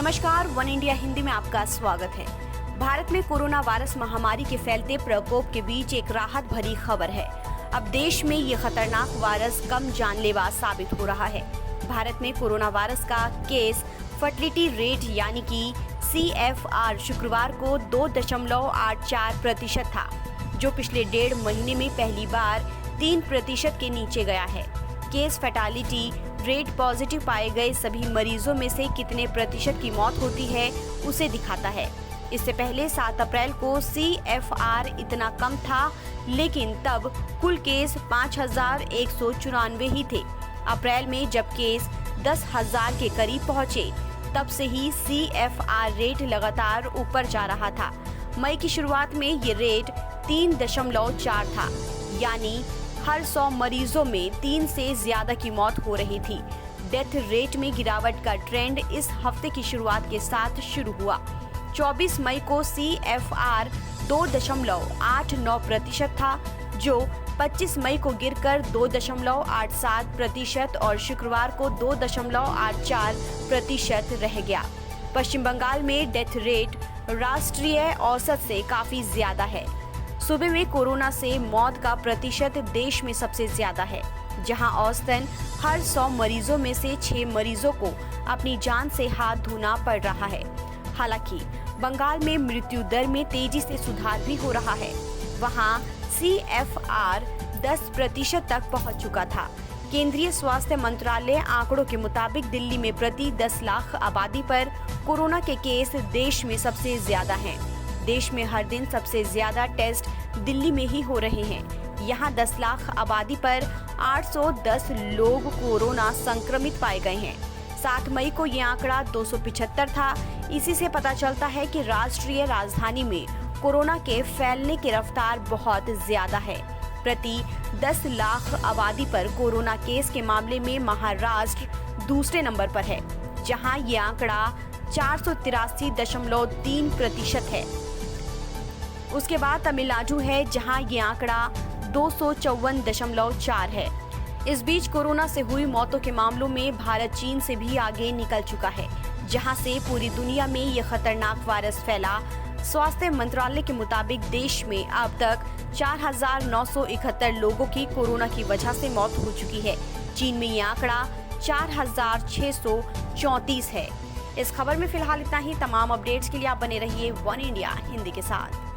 नमस्कार, one India Hindi में आपका स्वागत है। भारत में कोरोना वायरस महामारी के फैलते प्रकोप के बीच एक राहत भरी खबर है। अब देश में ये खतरनाक वायरस कम जानलेवा साबित हो रहा है। भारत में कोरोना वायरस का केस फर्टिलिटी रेट यानी कि CFR शुक्रवार को 2.84% था, जो पिछले 1.5 महीने में पहली बार 3% के नीचे गया है। केस फैटालिटी रेट पॉजिटिव पाए गए सभी मरीजों में से कितने प्रतिशत की मौत होती है उसे दिखाता है। इससे पहले 7 अप्रैल को CFR इतना कम था, लेकिन तब कुल केस 5,194 ही थे। अप्रैल में जब केस 10,000 के करीब पहुंचे, तब से ही CFR रेट लगातार ऊपर जा रहा था। मई की शुरुआत में ये रेट 3.4 था, यानी हर 100 मरीजों में 3 से ज्यादा की मौत हो रही थी। डेथ रेट में गिरावट का ट्रेंड इस हफ्ते की शुरुआत के साथ शुरू हुआ। 24 मई को CFR 2.89% था, जो 25 मई को गिरकर 2.87% और शुक्रवार को 2.84% रह गया। पश्चिम बंगाल में डेथ रेट राष्ट्रीय औसत से काफी ज्यादा है। सूबे में कोरोना से मौत का प्रतिशत देश में सबसे ज्यादा है, जहां औसतन हर 100 मरीजों में से 6 मरीजों को अपनी जान से हाथ धोना पड़ रहा है। हालांकि बंगाल में मृत्यु दर में तेजी से सुधार भी हो रहा है। वहां CFR 10% तक पहुंच चुका था। केंद्रीय स्वास्थ्य मंत्रालय आंकड़ों के मुताबिक दिल्ली में प्रति 10 लाख आबादी पर कोरोना के केस देश में सबसे ज्यादा हैं। देश में हर दिन सबसे ज्यादा टेस्ट दिल्ली में ही हो रहे हैं। यहाँ 10 लाख आबादी पर 810 लोग कोरोना संक्रमित पाए गए हैं। 7 मई को ये आंकड़ा 275 था। इसी से पता चलता है कि राष्ट्रीय राजधानी में कोरोना के फैलने की रफ्तार बहुत ज्यादा है। प्रति 10 लाख आबादी पर कोरोना केस के मामले में महाराष्ट्र दूसरे नंबर पर है, जहां ये आंकड़ा 483.3% है। उसके बाद तमिलनाडु है, जहां ये आंकड़ा 254.4 है। इस बीच कोरोना से हुई मौतों के मामलों में भारत चीन से भी आगे निकल चुका है, जहां से पूरी दुनिया में ये खतरनाक वायरस फैला। स्वास्थ्य मंत्रालय के मुताबिक देश में अब तक 4,971 लोगों की कोरोना की वजह से मौत हो चुकी है। चीन में ये आंकड़ा 4,634 है। इस खबर में फिलहाल इतना ही। तमाम अपडेट्स के लिए आप बने रहिए वन इंडिया हिंदी के साथ।